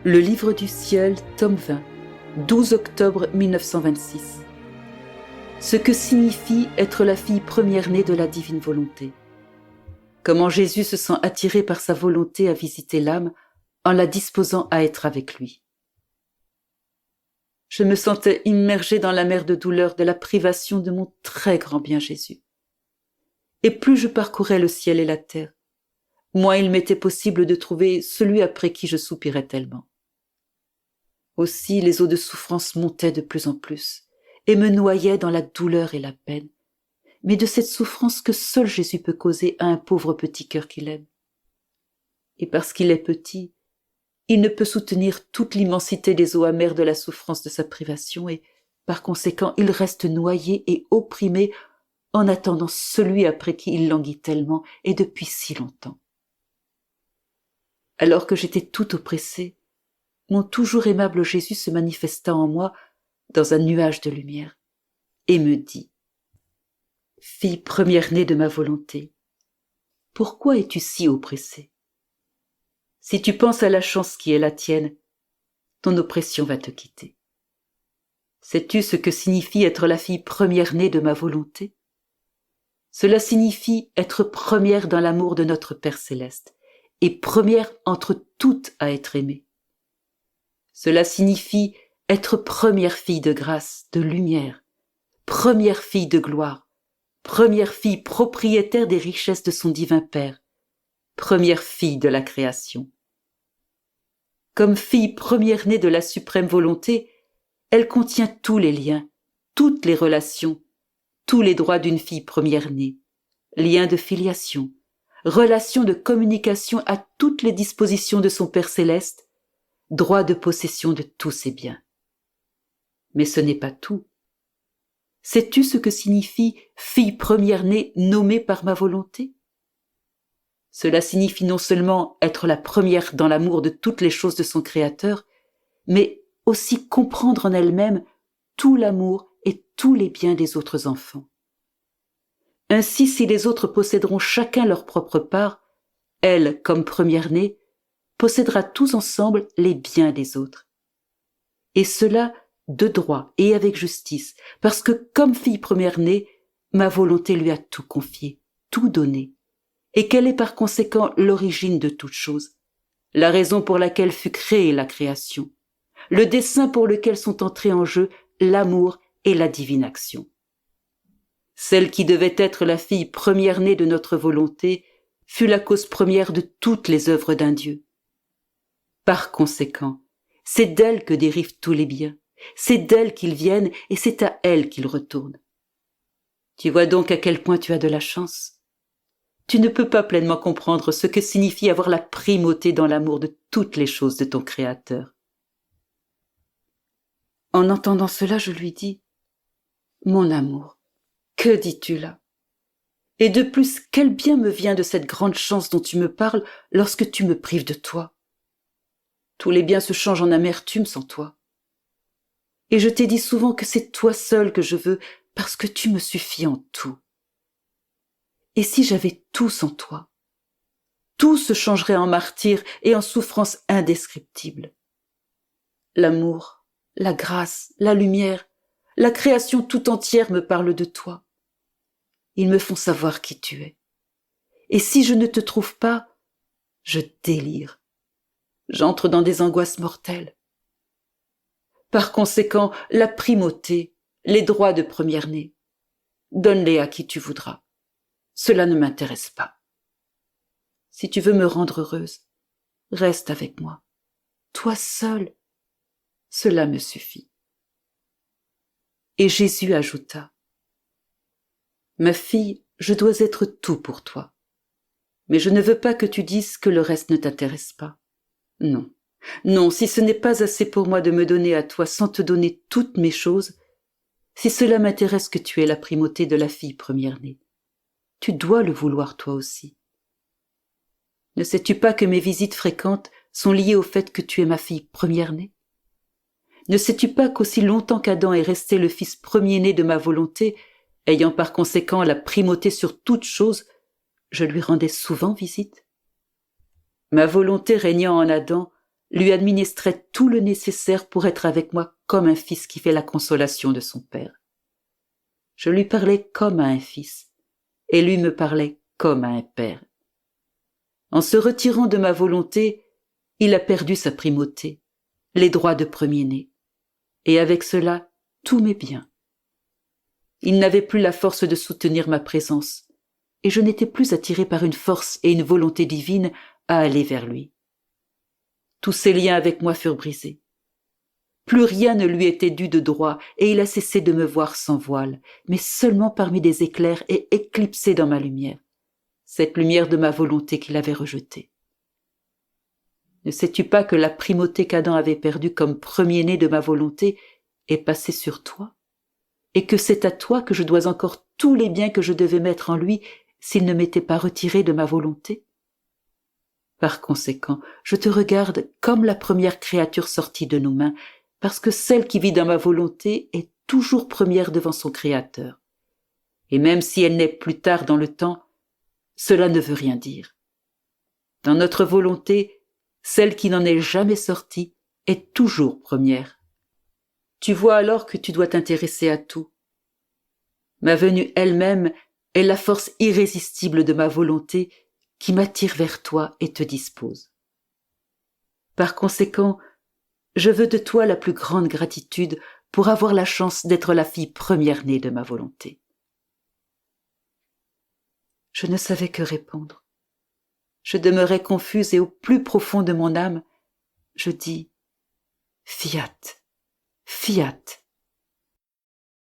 Le Livre du Ciel, tome 20, 12 octobre 1926. Ce que signifie être la fille première-née de la divine volonté. Comment Jésus se sent attiré par sa volonté à visiter l'âme en la disposant à être avec lui. Je me sentais immergée dans la mer de douleur de la privation de mon très grand bien Jésus. Et plus je parcourais le ciel et la terre, moins il m'était possible de trouver celui après qui je soupirais tellement. Aussi les eaux de souffrance montaient de plus en plus et me noyaient dans la douleur et la peine, mais de cette souffrance que seul Jésus peut causer à un pauvre petit cœur qu'il aime. Et parce qu'il est petit, il ne peut soutenir toute l'immensité des eaux amères de la souffrance de sa privation et, par conséquent, il reste noyé et opprimé en attendant celui après qui il languit tellement et depuis si longtemps. Alors que j'étais tout oppressée, mon toujours aimable Jésus se manifesta en moi dans un nuage de lumière et me dit « Fille première-née de ma volonté, pourquoi es-tu si oppressée? Si tu penses à la chance qui est la tienne, ton oppression va te quitter. Sais-tu ce que signifie être la fille première-née de ma volonté? Cela signifie être première dans l'amour de notre Père céleste et première entre toutes à être aimée. Cela signifie être première fille de grâce, de lumière, première fille de gloire, première fille propriétaire des richesses de son divin Père, première fille de la création. Comme fille première-née de la suprême volonté, elle contient tous les liens, toutes les relations, tous les droits d'une fille première-née, liens de filiation, relations de communication à toutes les dispositions de son Père céleste, droit de possession de tous ses biens. Mais ce n'est pas tout. Sais-tu ce que signifie fille première-née nommée par ma volonté? Cela signifie non seulement être la première dans l'amour de toutes les choses de son Créateur, mais aussi comprendre en elle-même tout l'amour et tous les biens des autres enfants. Ainsi, si les autres posséderont chacun leur propre part, elle, comme première-née, possédera tous ensemble les biens des autres. Et cela de droit et avec justice, parce que comme fille première-née, ma volonté lui a tout confié, tout donné, et qu'elle est par conséquent l'origine de toute chose, la raison pour laquelle fut créée la création, le dessein pour lequel sont entrés en jeu l'amour et la divine action. Celle qui devait être la fille première-née de notre volonté fut la cause première de toutes les œuvres d'un Dieu. Par conséquent, c'est d'elle que dérivent tous les biens, c'est d'elle qu'ils viennent et c'est à elle qu'ils retournent. Tu vois donc à quel point tu as de la chance. Tu ne peux pas pleinement comprendre ce que signifie avoir la primauté dans l'amour de toutes les choses de ton Créateur. En entendant cela, je lui dis « Mon amour, que dis-tu là? Et de plus, quel bien me vient de cette grande chance dont tu me parles lorsque tu me prives de toi? Tous les biens se changent en amertume sans toi. Et je t'ai dit souvent que c'est toi seul que je veux parce que tu me suffis en tout. Et si j'avais tout sans toi, tout se changerait en martyre et en souffrance indescriptible. L'amour, la grâce, la lumière, la création tout entière me parlent de toi. Ils me font savoir qui tu es. Et si je ne te trouve pas, je délire. J'entre dans des angoisses mortelles. Par conséquent, la primauté, les droits de première-née, donne-les à qui tu voudras. Cela ne m'intéresse pas. Si tu veux me rendre heureuse, reste avec moi. Toi seule, cela me suffit. Et Jésus ajouta, « Ma fille, je dois être tout pour toi. Mais je ne veux pas que tu dises que le reste ne t'intéresse pas. Non, non, si ce n'est pas assez pour moi de me donner à toi sans te donner toutes mes choses, si cela m'intéresse que tu aies la primauté de la fille première-née, tu dois le vouloir toi aussi. Ne sais-tu pas que mes visites fréquentes sont liées au fait que tu es ma fille première-née? Ne sais-tu pas qu'aussi longtemps qu'Adam est resté le fils premier-né de ma volonté, ayant par conséquent la primauté sur toute chose, je lui rendais souvent visite? Ma volonté régnant en Adam, lui administrait tout le nécessaire pour être avec moi comme un fils qui fait la consolation de son père. Je lui parlais comme à un fils, et lui me parlait comme à un père. En se retirant de ma volonté, il a perdu sa primauté, les droits de premier-né, et avec cela, tous mes biens. Il n'avait plus la force de soutenir ma présence, et je n'étais plus attiré par une force et une volonté divine à aller vers lui. Tous ses liens avec moi furent brisés. Plus rien ne lui était dû de droit, et il a cessé de me voir sans voile, mais seulement parmi des éclairs et éclipsé dans ma lumière, cette lumière de ma volonté qu'il avait rejetée. Ne sais-tu pas que la primauté qu'Adam avait perdue comme premier-né de ma volonté est passée sur toi, et que c'est à toi que je dois encore tous les biens que je devais mettre en lui s'il ne m'était pas retiré de ma volonté? Par conséquent, je te regarde comme la première créature sortie de nos mains, parce que celle qui vit dans ma volonté est toujours première devant son Créateur. Et même si elle naît plus tard dans le temps, cela ne veut rien dire. Dans notre volonté, celle qui n'en est jamais sortie est toujours première. Tu vois alors que tu dois t'intéresser à tout. Ma venue elle-même est la force irrésistible de ma volonté qui m'attire vers toi et te dispose. Par conséquent, je veux de toi la plus grande gratitude pour avoir la chance d'être la fille première-née de ma volonté. Je ne savais que répondre. Je demeurais confuse et au plus profond de mon âme, je dis « Fiat, fiat ».